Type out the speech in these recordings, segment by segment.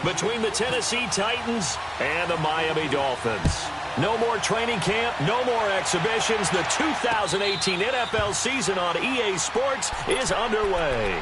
between the Tennessee Titans and the Miami Dolphins. No more training camp, no more exhibitions. The 2018 NFL season on EA Sports is underway.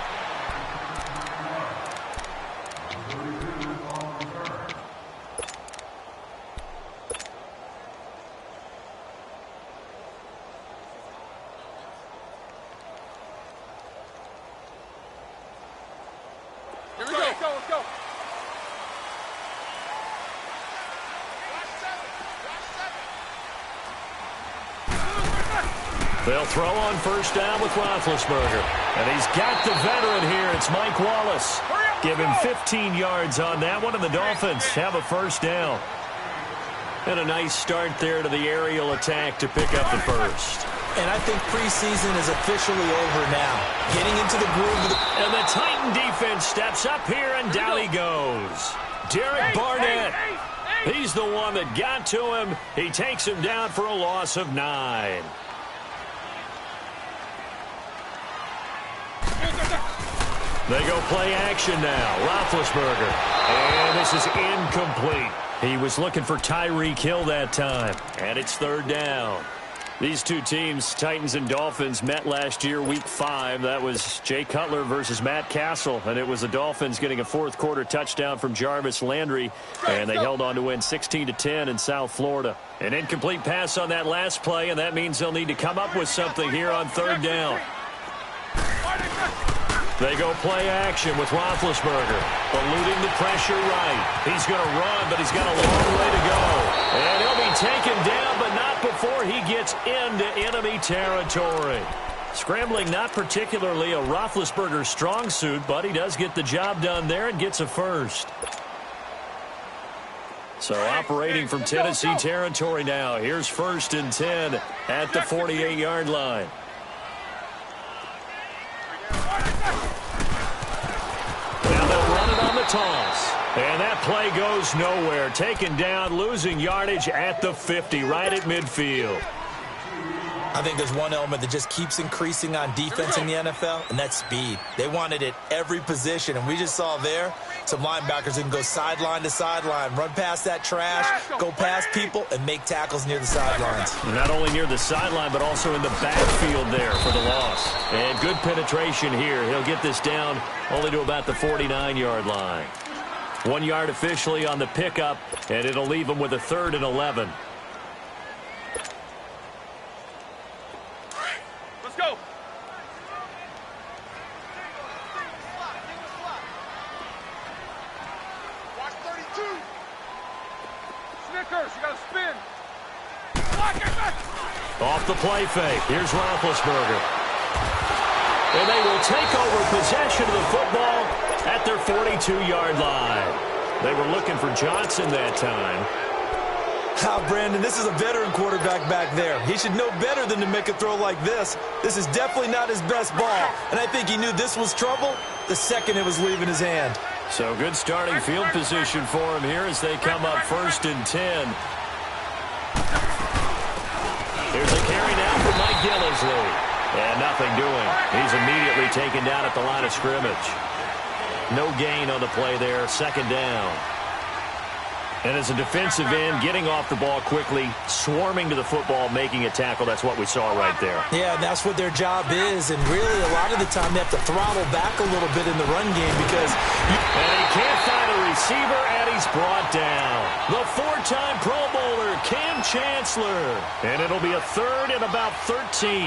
They'll throw on first down with Roethlisberger. And he's got the veteran here. It's Mike Wallace. Give him 15 yards on that one, and the Dolphins have a first down. And a nice start there to the aerial attack to pick up the first. And I think preseason is officially over now. Getting into the groove. And the Titan defense steps up here, and down he goes. Derek Barnett. He's the one that got to him. He takes him down for a loss of 9. They go play action now. Roethlisberger. And this is incomplete. He was looking for Tyreek Hill that time. And it's third down. These two teams, Titans and Dolphins, met last year, Week 5. That was Jay Cutler versus Matt Castle. And it was the Dolphins getting a fourth-quarter touchdown from Jarvis Landry. And they held on to win 16-10 in South Florida. An incomplete pass on that last play, and that means they'll need to come up with something here on third down. They go play action with Roethlisberger, eluding the pressure right. He's going to run, but he's got a long way to go. And he'll be taken down, but not before he gets into enemy territory. Scrambling not particularly a Roethlisberger strong suit, but he does get the job done there and gets a first. So operating from Tennessee territory now. Here's 1st and 10 at the 48-yard line. Now they'll run it on the toss. And that play goes nowhere. Taken down, losing yardage at the 50, right at midfield. I think there's one element that just keeps increasing on defense in the NFL, and that's speed. They want it at every position, and we just saw there some linebackers who can go sideline to sideline, run past that trash, go past people, and make tackles near the sidelines. Not only near the sideline, but also in the backfield there for the loss. And good penetration here. He'll get this down only to about the 49-yard line. 1 yard officially on the pickup, and it'll leave him with a 3rd and 11. Off the play fake. Here's Roethlisberger. And they will take over possession of the football at their 42-yard line. They were looking for Johnson that time. Brandon, this is a veteran quarterback back there. He should know better than to make a throw like this. This is definitely not his best ball. And I think he knew this was trouble the second it was leaving his hand. So good starting field position for him here as they come up 1st and 10. Here's a carry now for Mike Gillisley. And nothing doing. He's immediately taken down at the line of scrimmage. No gain on the play there. 2nd down. And as a defensive end, getting off the ball quickly, swarming to the football, making a tackle. That's what we saw right there. Yeah, that's what their job is. And really, a lot of the time, they have to throttle back a little bit in the run game because... And he can't find a receiver, and he's brought down. The 4-time Pro Bowler, Cam Chancellor. And it'll be a 3rd and about 13.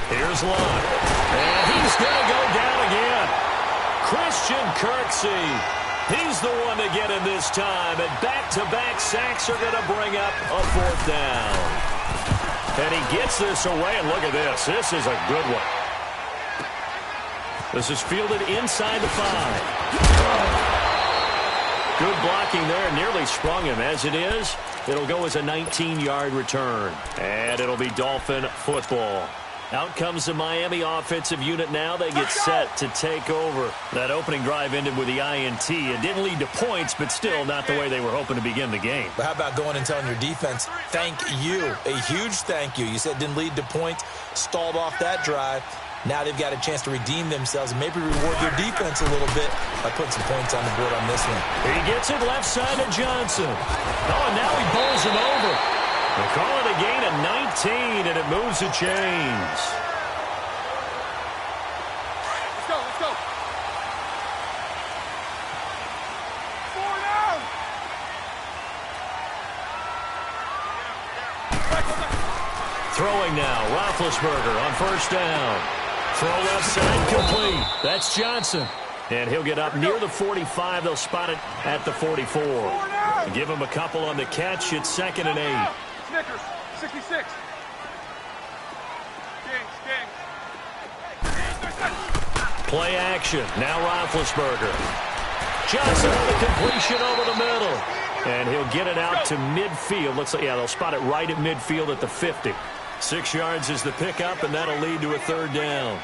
Here's Locke. And he's going to go down again. Christian Kirksey. He's the one to get him this time. And back-to-back sacks are going to bring up a 4th down. And he gets this away. And look at this. This is a good one. This is fielded inside the 5. Good blocking there. Nearly sprung him. As it is, it'll go as a 19-yard return. And it'll be Dolphin football. Out comes the Miami offensive unit now. They get set to take over. That opening drive ended with the INT. It didn't lead to points, but still not the way they were hoping to begin the game. But how about going and telling your defense, thank you, a huge thank you. You said it didn't lead to points, stalled off that drive. Now they've got a chance to redeem themselves and maybe reward their defense a little bit by putting some points on the board on this one. He gets it left side to Johnson. Oh, and now he bowls him over. They call it a gain of 19, and it moves the chains. Let's go, let's go. 4 down. Throwing now, Roethlisberger on first down. Throw left side complete. That's Johnson. And he'll get up near the 45. They'll spot it at the 44. Give him a couple on the catch. It's 2nd and 8. Snickers, 66. Play action. Now Roethlisberger. Johnson with a completion over the middle. And he'll get it out to midfield. Looks like, yeah, they'll spot it right at midfield at the 50. 6 yards is the pickup, and that'll lead to a 3rd down.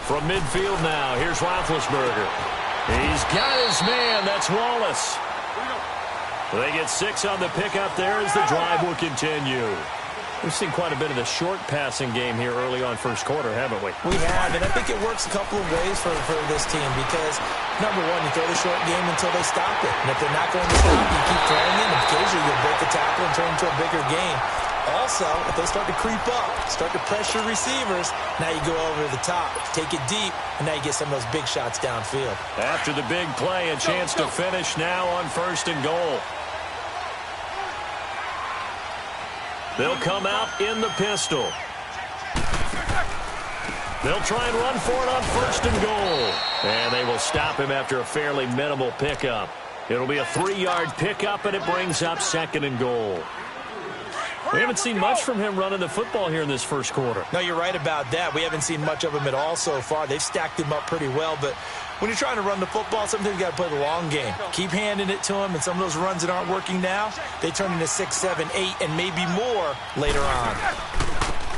From midfield now, here's Roethlisberger. He's got his man. That's Wallace. They get 6 on the pickup there as the drive will continue. We've seen quite a bit of the short passing game here early on first quarter, haven't we? We have, and I think it works a couple of ways for this team because, number one, you throw the short game until they stop it. And if they're not going to stop it, you keep throwing it, and occasionally you'll break the tackle and turn into a bigger game. Also, if they start to creep up, start to pressure receivers, now you go over the top, take it deep, and now you get some of those big shots downfield. After the big play, a chance to finish now on 1st and goal. They'll come out in the pistol. They'll try and run for it on 1st and goal. And they will stop him after a fairly minimal pickup. It'll be a 3-yard pickup, and it brings up 2nd and goal. We haven't seen much from him running the football here in this first quarter. No, you're right about that. We haven't seen much of him at all so far. They've stacked him up pretty well, but when you're trying to run the football, sometimes you got to play the long game. Keep handing it to him, and some of those runs that aren't working now, they turn into 6, 7, 8, and maybe more later on.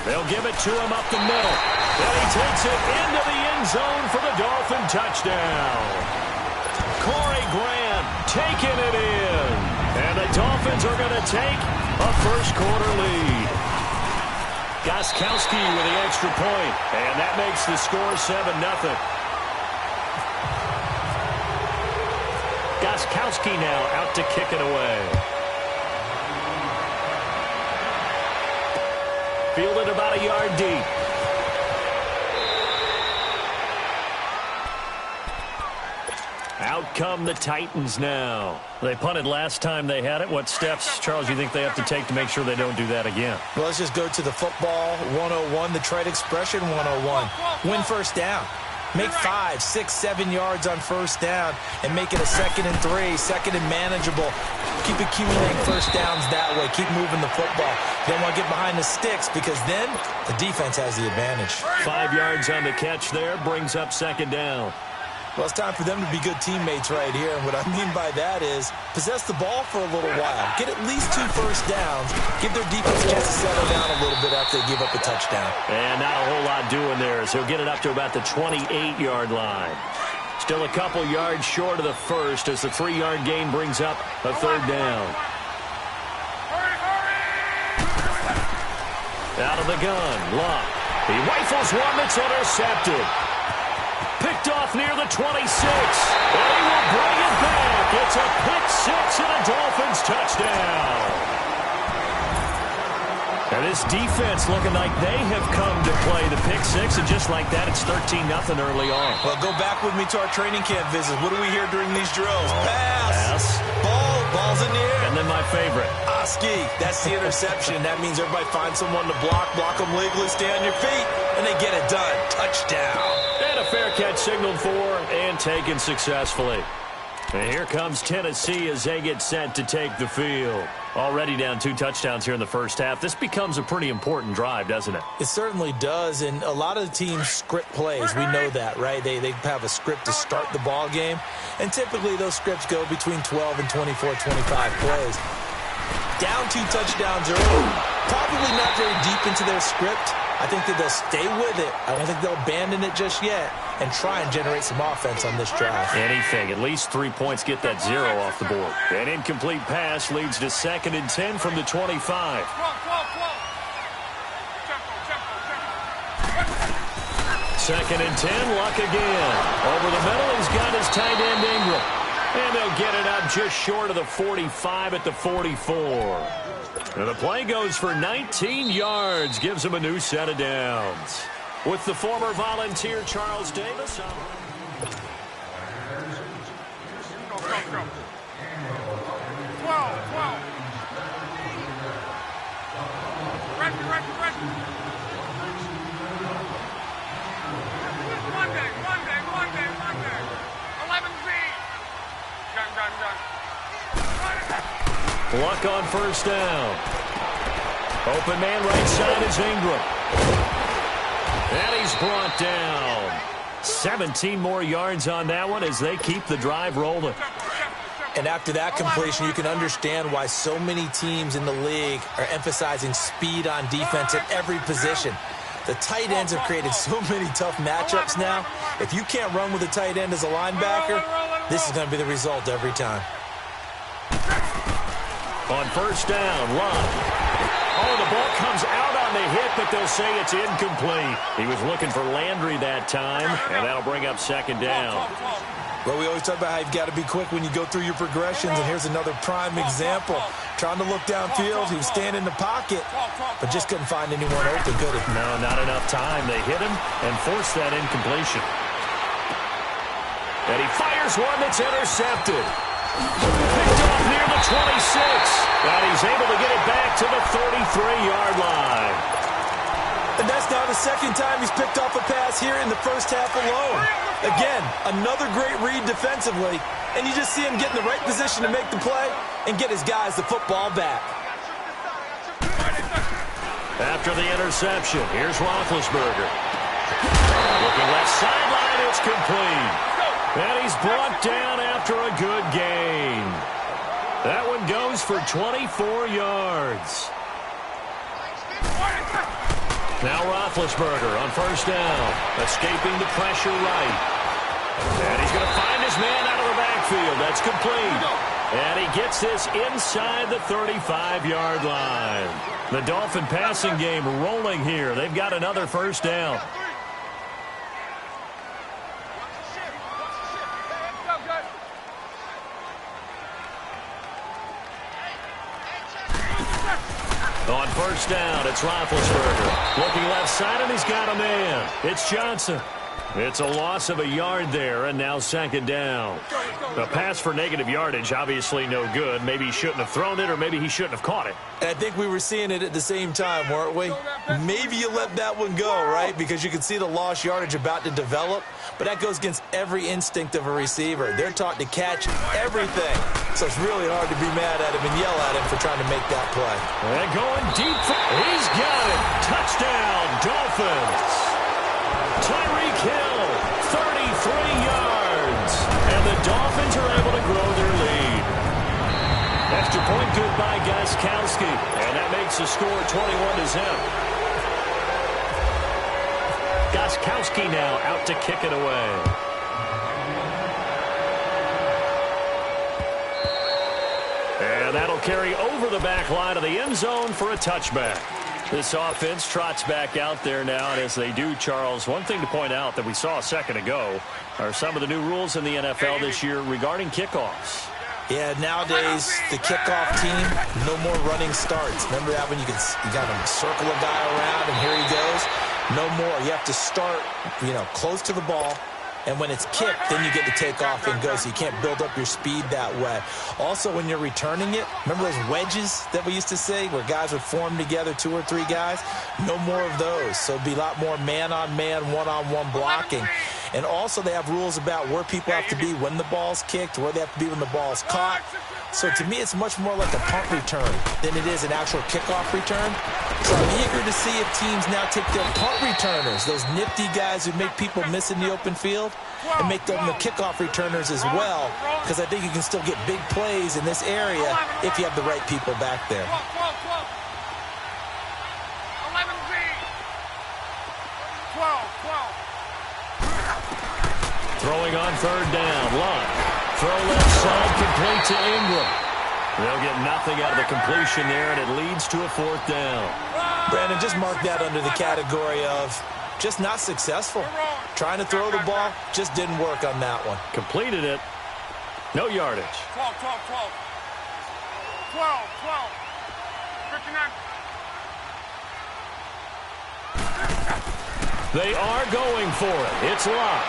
They'll give it to him up the middle. Then he takes it into the end zone for the Dolphin touchdown. Corey Grant taking it in. And the Dolphins are going to take a first quarter lead. Gostkowski with the extra point, and that makes the score 7-0. Gostkowski now out to kick it away. Fielded about a yard deep. Out come the Titans now. They punted last time they had it. What steps, Charles, you think they have to take to make sure they don't do that again? Well, let's just go to the football 101, the trade expression 101. Win first down. Make 5, 6, 7 yards on first down and make it a 2nd and 3, 2nd and manageable. Keep accumulating first downs that way. Keep moving the football. You don't want to get behind the sticks because then the defense has the advantage. 5 yards on the catch there brings up 2nd down. Well, it's time for them to be good teammates right here. And what I mean by that is possess the ball for a little while. Get at least 2 first downs. Give their defense a chance to settle down a little bit after they give up a touchdown. And not a whole lot doing there as he'll get it up to about the 28-yard line. Still a couple yards short of the first as the 3-yard gain brings up a 3rd down. Out of the gun, Luck. He rifles one that's intercepted. Picked off near the 26. And he will bring it back. It's a pick 6 and a Dolphins touchdown. And this defense looking like they have come to play the pick 6. And just like that, it's 13-0 early on. Well, go back with me to our training camp visit. What do we hear during these drills? Pass. Ball's in the air. And then my favorite. Oski. That's the interception. That means everybody finds someone to block them legally, stay on your feet, and they get it done. Touchdown. And a fair catch signaled for and taken successfully. And here comes Tennessee as they get set to take the field. Already down 2 touchdowns here in the first half. This becomes a pretty important drive, doesn't it? It certainly does, and a lot of the teams script plays. We know that, right? They have a script to start the ball game, and typically those scripts go between 12 and 24, 25 plays. Down 2 touchdowns early, probably not very deep into their script. I think that they'll stay with it. I don't think they'll abandon it just yet and try and generate some offense on this drive. Anything. At least 3 points get that 0 off the board. An incomplete pass leads to 2nd and 10 from the 25. Second and 10, Luck again. Over the middle, he's got his tight end Ingram. And they'll get it up just short of the 45 at the 44. And the play goes for 19 yards, gives him a new set of downs. With the former Volunteer Charles Davis. Go. Ready. Monday. 11Z. Done. Luck on first down. Open man right side is Ingram. And he's brought down. 17 more yards on that one as they keep the drive rolling. And after that completion, you can understand why so many teams in the league are emphasizing speed on defense at every position. The tight ends have created so many tough matchups now. If you can't run with a tight end as a linebacker, this is going to be the result every time. On first down, Luck. Oh, the ball comes out on the hit, but they'll say it's incomplete. He was looking for Landry that time, and that'll bring up 2nd down. Well, we always talk about how you've got to be quick when you go through your progressions, and here's another prime example. Trying to look downfield, he was standing in the pocket, but just couldn't find anyone open, could he? No, not enough time. They hit him and forced that incompletion. And he fires one that's intercepted. Picked off near the 26. And he's able to get it back to the 33-yard line. And that's now the 2nd time he's picked off a pass here in the first half alone. Again, another great read defensively, and you just see him get in the right position to make the play and get his guys the football back. After the interception, here's Roethlisberger. Looking left sideline, it's complete. And he's brought down after a good gain. That one goes for 24 yards. Now Roethlisberger on first down, escaping the pressure right. And he's going to find his man out of the backfield. That's complete. And he gets this inside the 35-yard line. The Dolphin passing game rolling here. They've got another first down. On first down, it's Roethlisberger. Looking left side, and he's got a man. It's Johnson. It's a loss of a yard there, and now 2nd down. The pass for negative yardage, obviously no good. Maybe he shouldn't have thrown it, or maybe he shouldn't have caught it. And I think we were seeing it at the same time, weren't we? Maybe you let that one go, right? Because you can see the lost yardage about to develop. But that goes against every instinct of a receiver. They're taught to catch everything. So it's really hard to be mad at him and yell at him for trying to make that play. And going deep. He's got it. Touchdown, Dolphins. Tyreek Hill, 33 yards. And the Dolphins are able to grow their lead. Extra point good by Gostkowski. And that makes the score 21-0. Gostkowski now out to kick it away. And that'll carry over the back line of the end zone for a touchback. This offense trots back out there now, and as they do, Charles, one thing to point out that we saw a second ago are some of the new rules in the NFL this year regarding kickoffs. Yeah, nowadays, the kickoff team, no more running starts. Remember that when you got to circle a guy around, and here he goes? No more. You have to start, close to the ball, And when it's kicked, then you get to take off and go, so you can't build up your speed that way. Also, when you're returning it, remember those wedges that we used to say where guys would form together, 2 or 3 guys? No more of those. So it'd be a lot more man-on-man, one-on-one blocking. And also they have rules about where people have to be when the ball's kicked, where they have to be when the ball's caught. So to me, it's much more like a punt return than it is an actual kickoff return. So I'm eager to see if teams now take their punt returners, those nifty guys who make people miss in the open field, and make them the kickoff returners as well, because I think you can still get big plays in this area if you have the right people back there. 12. Throwing on third down. Luck. Throw left side, complete to Ingram. They'll get nothing out of the completion there, and it leads to a 4th down. Brandon, just mark that under the category of just not successful. Trying to throw the ball, just didn't work on that one. Completed it. No yardage. 12. 59. They are going for it. It's Luck.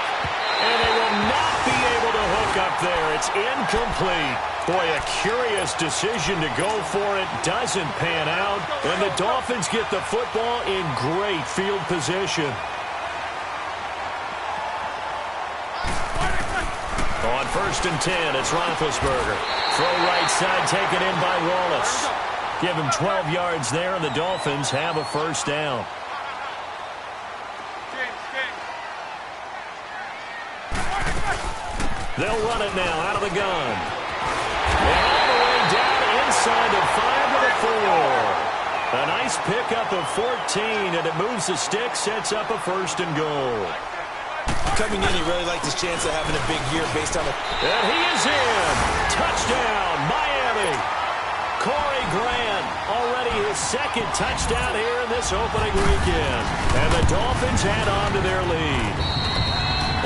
And they will not be able to hook up there. It's incomplete. Boy, a curious decision to go for it. Doesn't pan out. And the Dolphins get the football in great field position. On 1st and 10, it's Roethlisberger. Throw right side, taken in by Wallace. Give him 12 yards there, and the Dolphins have a 1st down. They'll run it now out of the gun. And all the way down inside the 5 to the 4. A nice pickup of 14, and it moves the stick, sets up a 1st and goal. Coming in, he really liked his chance of having a big year based on it. And he is in. Touchdown, Miami. Corey Grant, already his 2nd touchdown here in this opening weekend. And the Dolphins add on to their lead.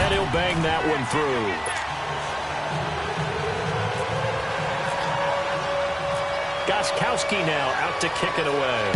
And he'll bang that one through. Gostkowski now out to kick it away.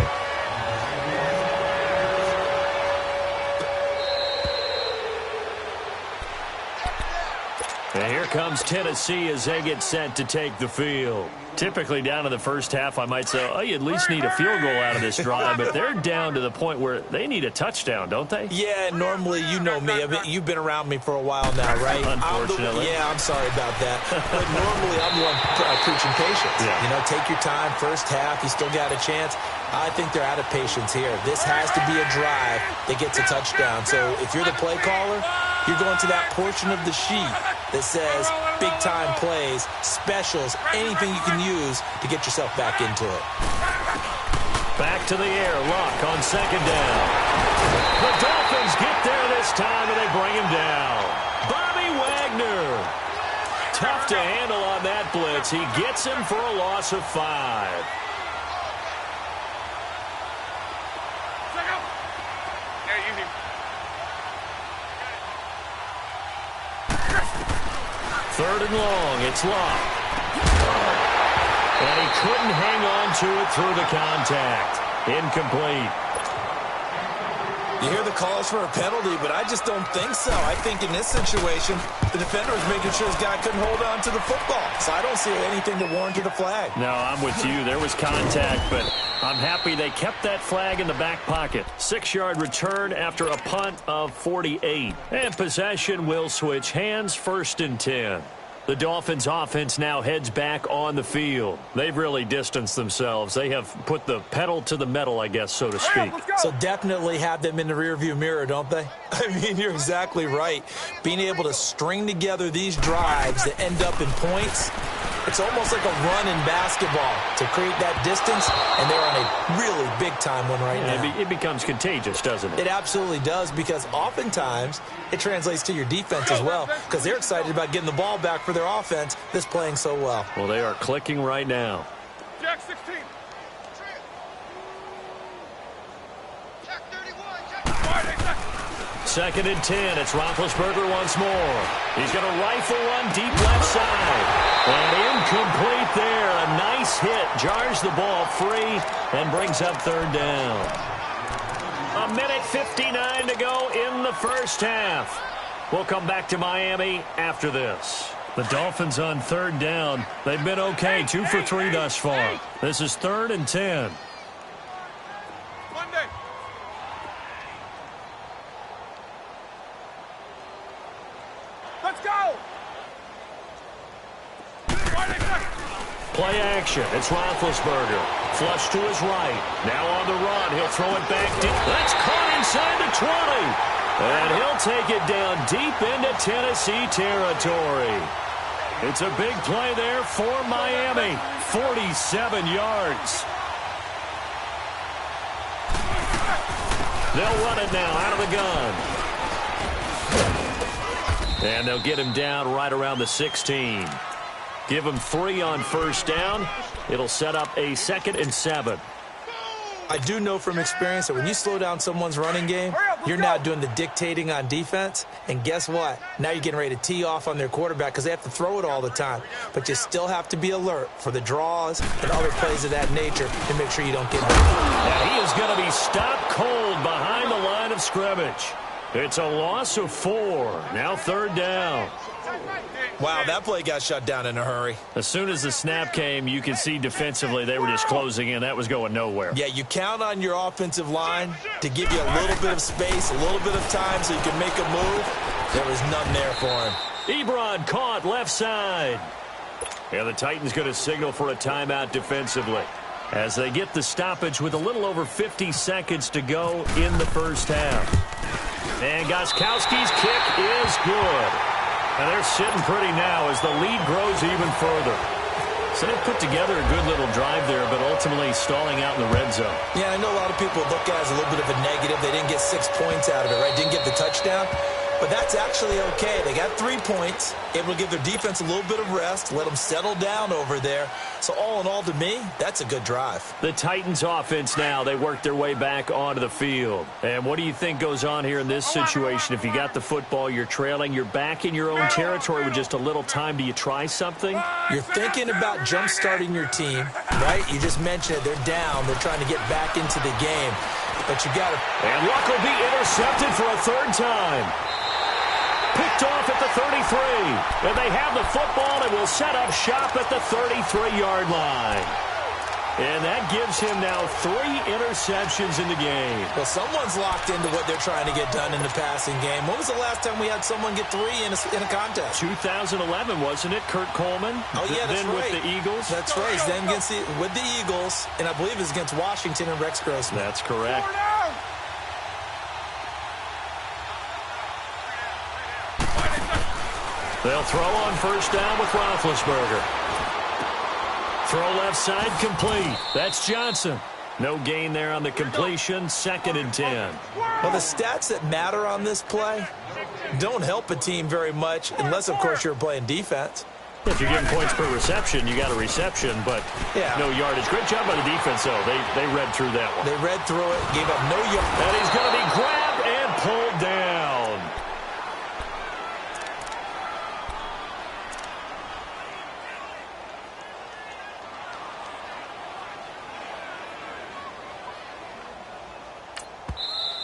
And here comes Tennessee as they get set to take the field. Typically down to the first half, I might say, oh, you at least need a field goal out of this drive, but they're down to the point where they need a touchdown, don't they? Yeah, normally, you know me. You've been around me for a while now, right? Unfortunately. I'm sorry about that. But normally, I'm the one preaching patience. Yeah. You know, take your time. First half, you still got a chance. I think they're out of patience here. This has to be a drive that gets a touchdown. So if you're the play caller, you're going to that portion of the sheet that says big-time plays, specials, anything you can use to get yourself back into it. Back to the air. Luck on 2nd down. The Dolphins get there this time, and they bring him down. Bobby Wagner. Tough to handle on that blitz. He gets him for a loss of 5. Third and long, it's Luck. And he couldn't hang on to it through the contact. Incomplete. You hear the calls for a penalty, but I just don't think so. I think in this situation, the defender was making sure his guy couldn't hold on to the football. So I don't see anything to warrant a flag. No, I'm with you. There was contact, but I'm happy they kept that flag in the back pocket. 6-yard return after a punt of 48. And possession will switch hands, 1st and 10. The Dolphins offense now heads back on the field. They've really distanced themselves. They have put the pedal to the metal, I guess, so to speak. So definitely have them in the rearview mirror, don't they? I mean, you're exactly right. Being able to string together these drives that end up in points, it's almost like a run in basketball to create that distance, and they're on a really big-time one right now. It becomes contagious, doesn't it? It absolutely does, because oftentimes it translates to your defense as well, because they're excited about getting the ball back for their offense that's playing so well. Well, they are clicking right now. Jack 16. Second and 10. It's Roethlisberger once more. He's going to rifle one deep left side. And incomplete there. A nice hit. Jars the ball free and brings up 3rd down. 1:59 to go in the first half. We'll come back to Miami after this. The Dolphins on third down. They've been okay, 2 for 3 thus far. This is 3rd and 10. Monday. Let's go. Play action. It's Roethlisberger. Flush to his right. Now on the run. He'll throw it back deep. That's caught inside the 20. And he'll take it down deep into Tennessee territory. It's a big play there for Miami. 47 yards. They'll run it now out of the gun. And they'll get him down right around the 16. Give him 3 on first down. It'll set up a 2nd and 7. I do know from experience that when you slow down someone's running game, you're now doing the dictating on defense. And guess what? Now you're getting ready to tee off on their quarterback because they have to throw it all the time. But you still have to be alert for the draws and other plays of that nature to make sure you don't get beat. And he is going to be stopped cold behind the line of scrimmage. It's a loss of 4. Now 3rd down. Wow, that play got shut down in a hurry. As soon as the snap came, you could see defensively they were just closing in. That was going nowhere. Yeah, you count on your offensive line to give you a little bit of space, a little bit of time so you can make a move. There was none there for him. Ebron caught left side. And the Titans going to signal for a timeout defensively as they get the stoppage with a little over 50 seconds to go in the first half. And Gostkowski's kick is good. And they're sitting pretty now as the lead grows even further. So they put together a good little drive there, but ultimately stalling out in the red zone. Yeah, I know a lot of people look at it as a little bit of a negative. They didn't get 6 points out of it, right? Didn't get the touchdown. But that's actually okay. They got 3 points, able to give their defense a little bit of rest, let them settle down over there. So all in all, to me, that's a good drive. The Titans offense now, they work their way back onto the field. And what do you think goes on here in this situation? If you got the football, you're trailing, you're back in your own territory with just a little time. Do you try something? You're thinking about jump-starting your team, right? You just mentioned it. They're down. They're trying to get back into the game. But you got to... And Luck will be intercepted for a 3rd time. Picked off at the 33. And they have the football and will set up shop at the 33-yard line. And that gives him now 3 interceptions in the game. Well, someone's locked into what they're trying to get done in the passing game. When was the last time we had someone get 3 in a contest? 2011, wasn't it? Kurt Coleman? Oh, yeah, that's then right. With the Eagles? That's right. Then with the Eagles, and I believe it's against Washington and Rex Grossman. That's correct. They'll throw on first down with Roethlisberger. Throw left side complete. That's Johnson. No gain there on the completion. 2nd and 10. Well, the stats that matter on this play don't help a team very much unless, of course, you're playing defense. If you're getting points per reception, you got a reception, but no yardage. Great job by the defense, though. They read through that one. They read through it, gave up no yardage. And he's going to be grabbed and pulled down.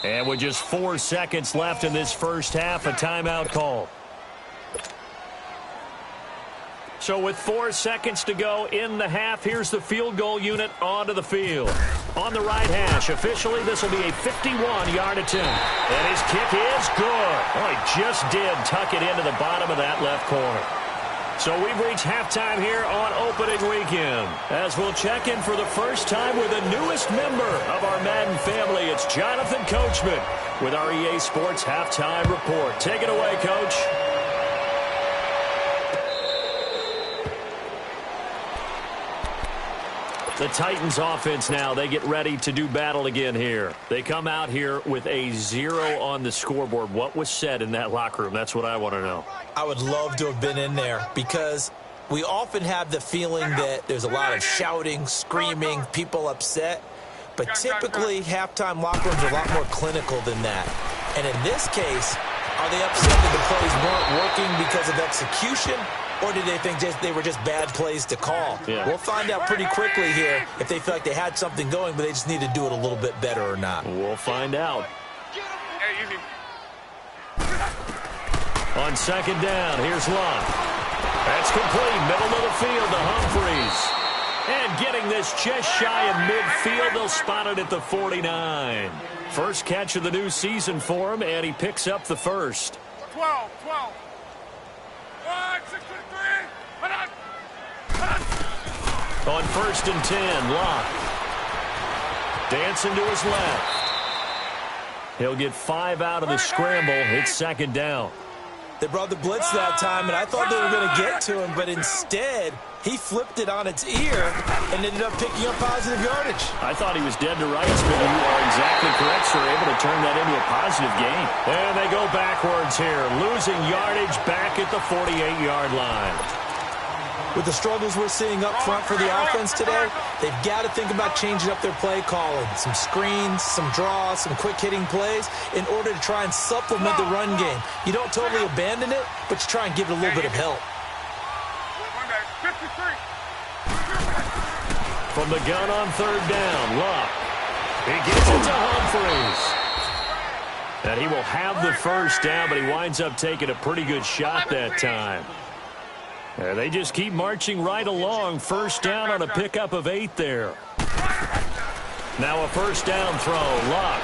And with just 4 seconds left in this first half, a timeout call. So with 4 seconds to go in the half, here's the field goal unit onto the field. On the right hash, officially this will be a 51-yard attempt. And his kick is good. Oh, he just did tuck it into the bottom of that left corner. So we've reached halftime here on opening weekend. As we'll check in for the first time with the newest member of our Madden family, it's Jonathan Coachman with our EA Sports Halftime Report. Take it away, Coach. The Titans offense now, they get ready to do battle again here. They come out here with a 0 on the scoreboard. What was said in that locker room? That's what I want to know. I would love to have been in there because we often have the feeling that there's a lot of shouting, screaming, people upset. But typically, halftime locker rooms are a lot more clinical than that. And in this case, are they upset that the plays weren't working because of execution? Or did they think they were just bad plays to call? Yeah. We'll find out pretty quickly here if they feel like they had something going, but they just need to do it a little bit better or not. We'll find out. On second down, here's Luck. That's complete, middle of the field to Humphries. And getting this just shy of midfield, they'll spot it at the 49. First catch of the new season for him, and he picks up the first. 12. 1, 6, 3. On first and 10, Luck. Dancing to his left. He'll get 5 out of the scramble. It's second down. They brought the blitz that time, and I thought they were going to get to him, but instead, he flipped it on its ear and ended up picking up positive yardage. I thought he was dead to rights, but you are exactly correct, sir. Able to turn that into a positive gain. And they go backwards here, losing yardage back at the 48-yard line. With the struggles we're seeing up front for the offense today, they've got to think about changing up their play calling. Some screens, some draws, some quick-hitting plays in order to try and supplement the run game. You don't totally abandon it, but you try and give it a little bit of help. From the gun on third down, Luck. He gets it to Humphries. And he will have the first down, but he winds up taking a pretty good shot that time. And they just keep marching right along. First down on a pickup of 8 there. Now a first down throw. Luck.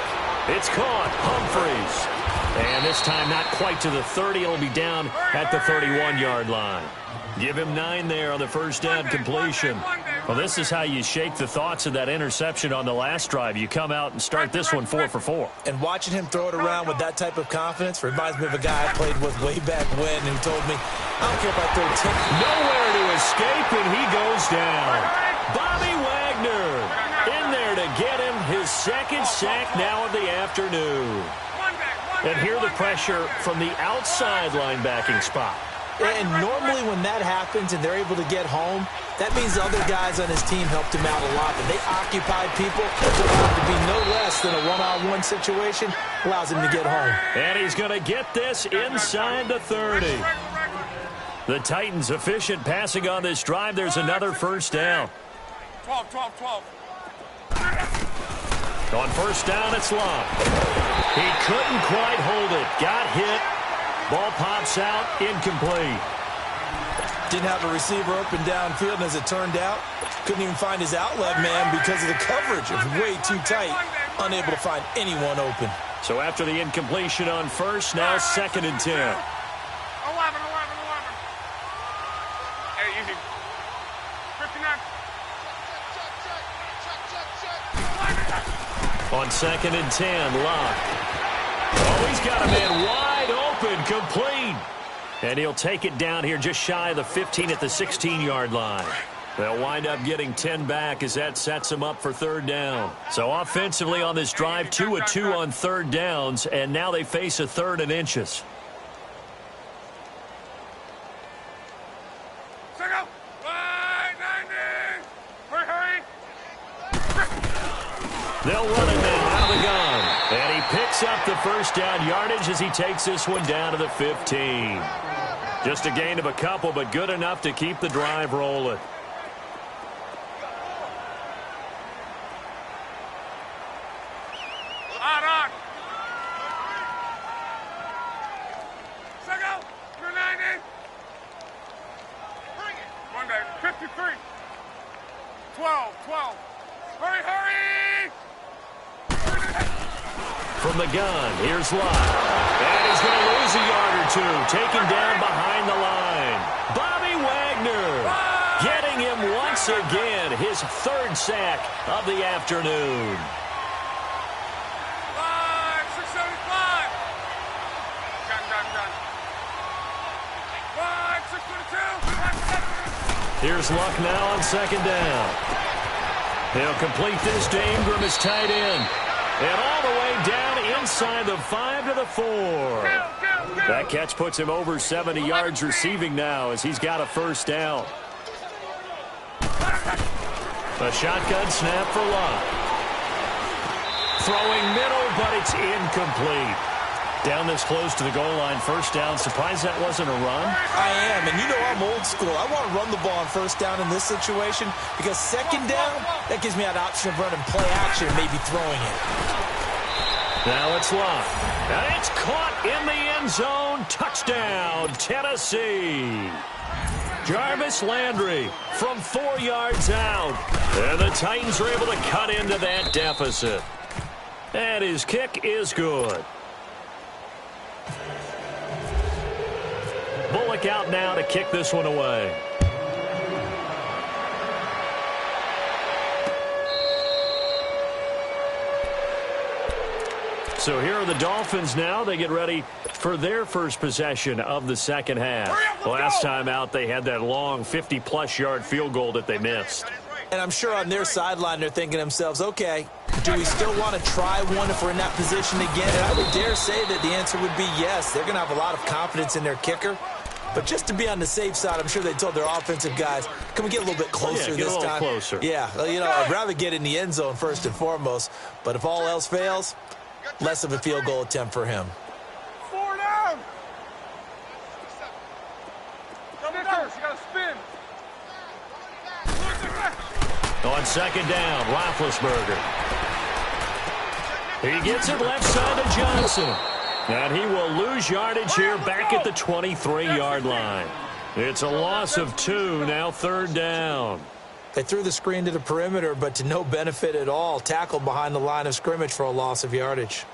It's caught. Humphries. And this time not quite to the 30. It'll be down at the 31-yard line. Give him 9 there on the first down completion. Well, this is how you shake the thoughts of that interception on the last drive. You come out and start this one 4 for 4. And watching him throw it around with that type of confidence reminds me of a guy I played with way back when who told me, I don't care if I throw 10. Nowhere to escape, and he goes down. Bobby Wagner in there to get him his second sack now of the afternoon. And here the pressure from the outside linebacking spot. And normally when that happens and they're able to get home, that means the other guys on his team helped him out a lot. But they occupied people. It turned out to be no less than a one-on-one situation. Allows him to get home. And he's going to get this inside the 30. The Titans efficient passing on this drive. There's another first down. 12. On first down, it's Luck. He couldn't quite hold it. Got hit. Ball pops out, incomplete. Didn't have a receiver open downfield, and as it turned out, couldn't even find his outlet man because of the coverage. It was way too tight, unable to find anyone open. So after the incompletion on first, now second and 10. 11. Hey, easy. 59. On second and 10, Luck. Oh, he's got a man wide open, complete. And he'll take it down here just shy of the 15 at the 16-yard line. They'll wind up getting 10 back as that sets them up for third down. So offensively on this drive, 2 of 2 on third downs, and now they face a third and inches. They'll run it now out of the gun. And he picks up the first down yardage as he takes this one down to the 15. Just a gain of a couple, but good enough to keep the drive rolling. On. Second. 90. Bring it. 53. 12. Hurry! From the gun, here's Luck. And he's going to lose a yard or two. Taken down behind the line. Bobby Wagner getting him once again. His third sack of the afternoon. 675. Gun. 622. Here's Luck now on second down. He'll complete this to Ingram as tight end. And all the way down inside the 5 to the 4. That catch puts him over 70 yards receiving now as he's got a first down. A shotgun snap for Luck. Throwing middle, but it's incomplete. Down this close to the goal line, first down. Surprised that wasn't a run? I am, and you know I'm old school. I want to run the ball on first down in this situation because second down, that gives me an option of running play action and maybe throwing it. Now it's Luck. And it's caught in the end zone zone. Touchdown, Tennessee. Jarvis Landry from 4 yards out. And the Titans are able to cut into that deficit. And his kick is good. Bullock out now to kick this one away. So here are the Dolphins now. They get ready for their first possession of the second half. Last time out, they had that long 50-plus yard field goal that they missed. And I'm sure on their sideline, they're thinking to themselves, okay, do we still want to try one if we're in that position again? And I would dare say that the answer would be yes. They're going to have a lot of confidence in their kicker. But just to be on the safe side, I'm sure they told their offensive guys, can we get a little bit closer this time? Get a little closer. Yeah, well, you know, I'd rather get in the end zone first and foremost. But if all else fails, less of a field goal attempt for him. 4 down. Snickers, you got to spin. On second down, Roethlisberger. He gets it left side to Johnson. And he will lose yardage here back at the 23-yard line. It's a loss of 2, now third down. They threw the screen to the perimeter, but to no benefit at all. Tackled behind the line of scrimmage for a loss of yardage.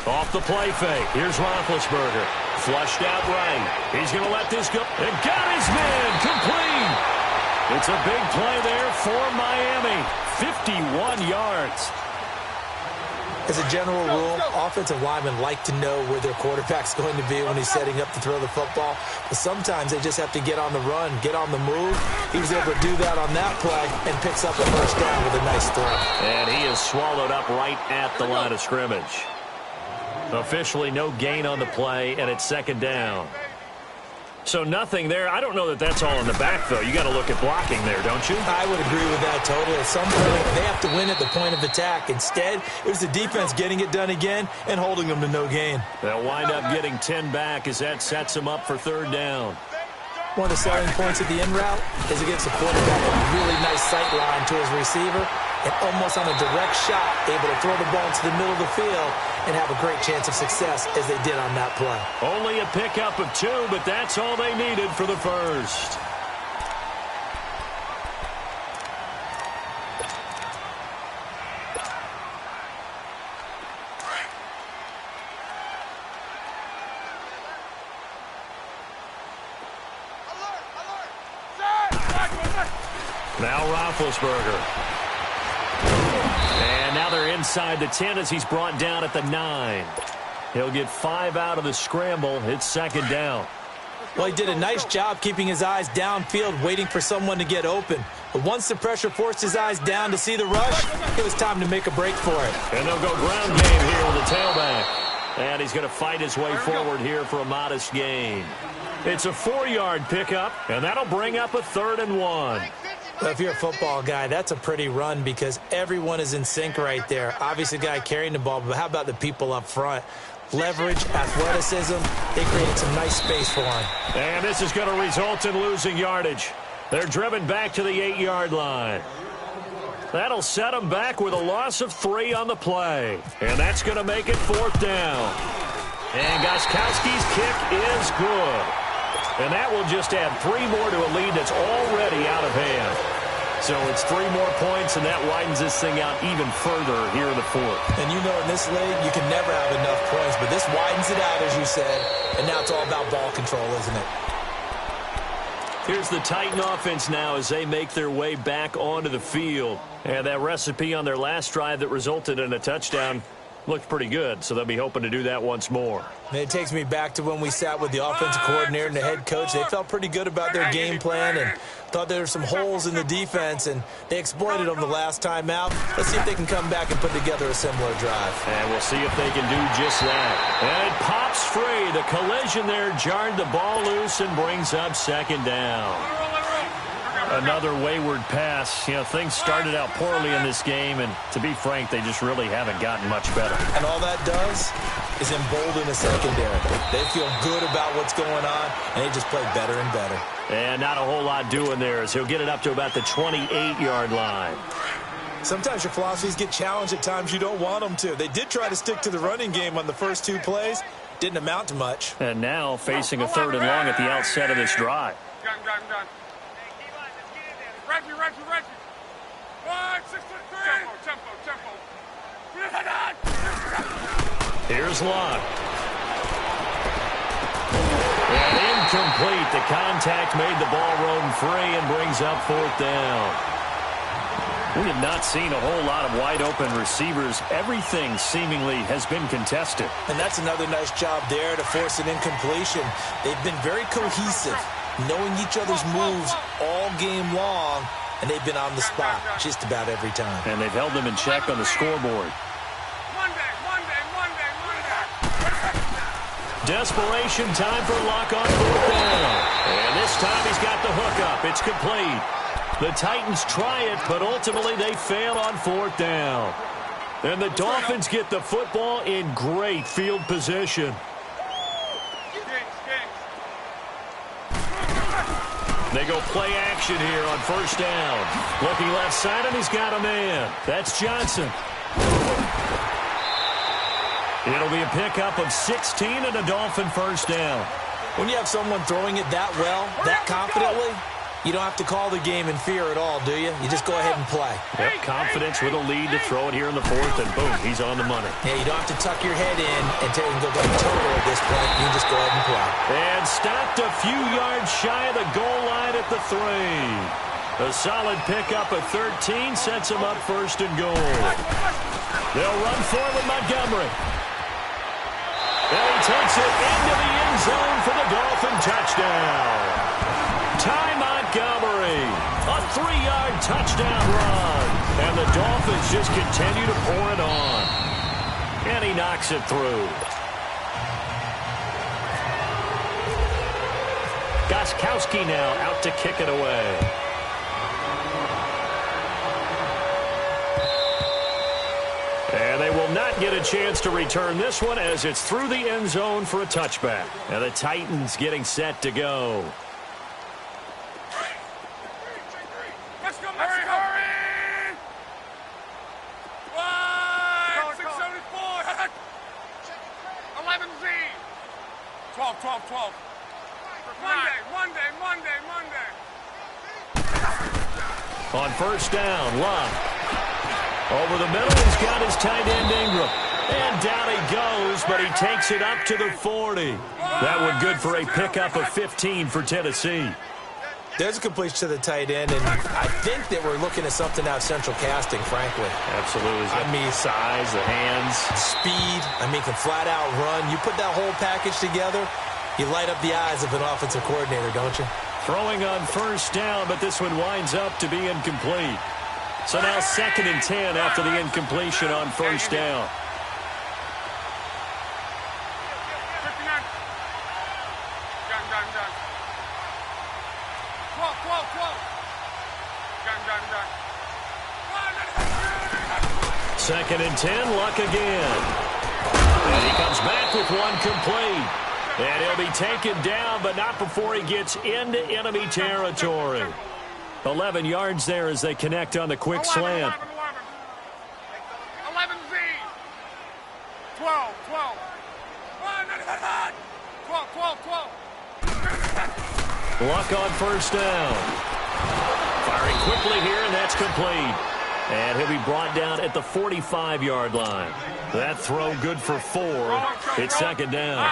Off the play fake. Here's Roethlisberger. Flushed out right. He's going to let this go. And got his man complete. It's a big play there for Miami. 51 yards. As a general rule, offensive linemen like to know where their quarterback's going to be when he's setting up to throw the football. But sometimes they just have to get on the run, get on the move. He was able to do that on that play and picks up a first down with a nice throw. And he is swallowed up right at the line of scrimmage. Officially no gain on the play, and it's second down. So nothing there. I don't know that that's all in the back, though. You got to look at blocking there, don't you? I would agree with that totally. At some point, they have to win at the point of attack. Instead, it was the defense getting it done again and holding them to no gain. They'll wind up getting 10 back as that sets them up for third down. One of the selling points of the in route is it gives the quarterback a really nice sight line to his receiver and almost on a direct shot able to throw the ball into the middle of the field and have a great chance of success as they did on that play. Only a pickup of 2, but that's all they needed for the first. Now Roethlisberger. And now they're inside the 10 as he's brought down at the 9. He'll get 5 out of the scramble. It's second down. Well, he did a nice job keeping his eyes downfield, waiting for someone to get open. But once the pressure forced his eyes down to see the rush, it was time to make a break for it. And they'll go ground game here with the tailback. And he's going to fight his way forward here for a modest gain. It's a 4-yard pickup, and that'll bring up a 3rd and 1. Well, if you're a football guy, that's a pretty run because everyone is in sync right there. Obviously, the guy carrying the ball, but how about the people up front? Leverage, athleticism, they created some nice space for him. And this is going to result in losing yardage. They're driven back to the 8-yard line. That'll set them back with a loss of 3 on the play. And that's going to make it 4th down. And Gostkowski's kick is good. And that will just add 3 more to a lead that's already out of hand. So it's 3 more points, and that widens this thing out even further here in the 4th. And you know in this league, you can never have enough points, but this widens it out, as you said. And now it's all about ball control, isn't it? Here's the Titan offense now as they make their way back onto the field. And that recipe on their last drive that resulted in a touchdown looked pretty good, so they'll be hoping to do that once more. And it takes me back to when we sat with the offensive coordinator and the head coach. They felt pretty good about their game plan and thought there were some holes in the defense, and they exploited them the last time out. Let's see if they can come back and put together a similar drive. And we'll see if they can do just that. And it pops free. The collision there jarred the ball loose and brings up second down. Another wayward pass. You know, things started out poorly in this game, and to be frank, they just really haven't gotten much better. And all that does, is embolden the secondary. They feel good about what's going on, and they just play better and better. And not a whole lot doing there as he'll get it up to about the 28-yard line. Sometimes your philosophies get challenged at times you don't want them to. They did try to stick to the running game on the first 2 plays. Didn't amount to much. And now facing a 3rd and long at the outset of this drive. Gun. Reggie. 1, 6, 3. Tempo. Here's Locke. And incomplete. The contact made the ball roam free and brings up 4th down. We have not seen a whole lot of wide-open receivers. Everything seemingly has been contested. And that's another nice job there to force an incompletion. They've been very cohesive, knowing each other's moves all game long, and they've been on the spot just about every time. And they've held them in check on the scoreboard. Monday. Desperation time for Locke on 4th down. And this time he's got the hookup. It's complete. The Titans try it, but ultimately they fail on 4th down. And the Dolphins get the football in great field position. They go play action here on 1st down. Looking left side, and he's got a man. That's Johnson. It'll be a pickup of 16 and a Dolphin 1st down. When you have someone throwing it that well, that confidently, you don't have to call the game in fear at all, do you? You just go ahead and play. Yep, confidence with a lead to throw it here in the 4th, and boom, he's on the money. Yeah, you don't have to tuck your head in and go down total at this point. You can just go ahead and play. And stopped a few yards shy of the goal line at the 3. A solid pickup of 13 sets him up 1st and goal. They'll run forward Montgomery. And he takes it into the end zone for the Dolphin touchdown. Ty Montgomery, a 3-yard touchdown run. And the Dolphins just continue to pour it on. And he knocks it through. Gostkowski now out to kick it away. And they will not get a chance to return this one as it's through the end zone for a touchback. And the Titans getting set to go. Let's go. Hurry. 674. 11Z. 12. Monday. On 1st down, Locke. Over the middle, he's got his tight end Ingram. And down he goes, but he takes it up to the 40. That one good for a pickup of 15 for Tennessee. There's a completion to the tight end, and I think that we're looking at something out of central casting, frankly. Absolutely. I mean, size, the hands. Speed. I mean, can flat out run. You put that whole package together, you light up the eyes of an offensive coordinator, don't you? Throwing on 1st down, but this one winds up to be incomplete. So now 2nd and 10 after the incompletion on 1st down. 59. Gun. 12. Gun. 2nd and 10, Luck again. And he comes back with one complete. And he'll be taken down, but not before he gets into enemy territory. 11 yards there as they connect on the quick slant. 11Z. 12. 12. Luck on 1st down. Firing quickly here, and that's complete. And he'll be brought down at the 45-yard line. That throw good for 4. It's 2nd down.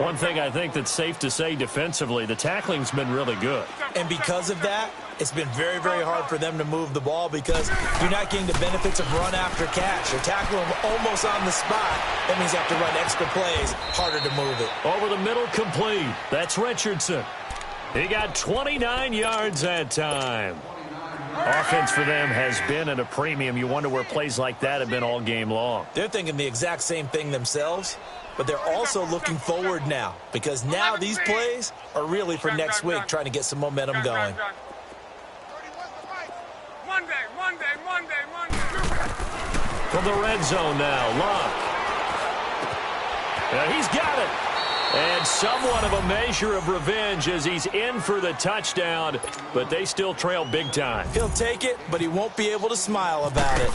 One thing I think that's safe to say defensively, the tackling's been really good. And because of that, it's been very, very hard for them to move the ball because you're not getting the benefits of run after catch. You're tackling them almost on the spot. That means you have to run extra plays, harder to move it. Over the middle, complete. That's Richardson. He got 29 yards that time. Offense for them has been at a premium. You wonder where plays like that have been all game long. They're thinking the exact same thing themselves, but they're also looking forward now because now these plays are really for next week, trying to get some momentum going. Monday. From the red zone now, Locke. He's got it. And somewhat of a measure of revenge as he's in for the touchdown, but they still trail big time. He'll take it, but he won't be able to smile about it.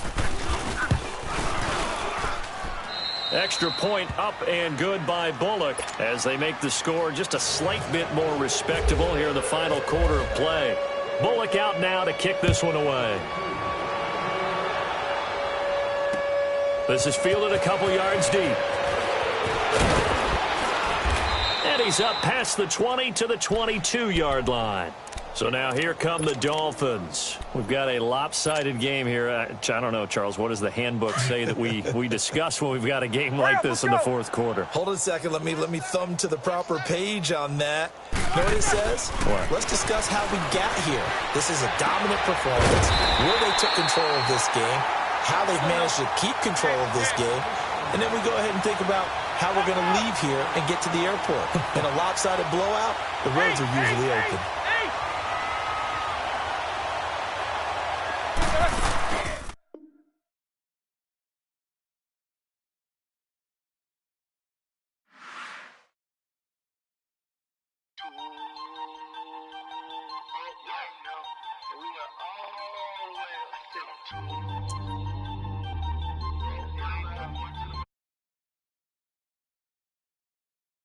Extra point up and good by Bullock as they make the score just a slight bit more respectable here in the final quarter of play. Bullock out now to kick this one away. This is fielded a couple yards deep. And he's up past the 20 to the 22-yard line. So now here come the Dolphins. We've got a lopsided game here. I don't know, Charles, what does the handbook say that we discuss when we've got a game like this in the fourth quarter? Hold on a second. Let me thumb to the proper page on that. Know what it says? What? Let's discuss how we got here. This is a dominant performance, where they took control of this game, how they've managed to keep control of this game, and then we go ahead and think about how we're going to leave here and get to the airport. In a lopsided blowout, the roads are usually open. We were all the way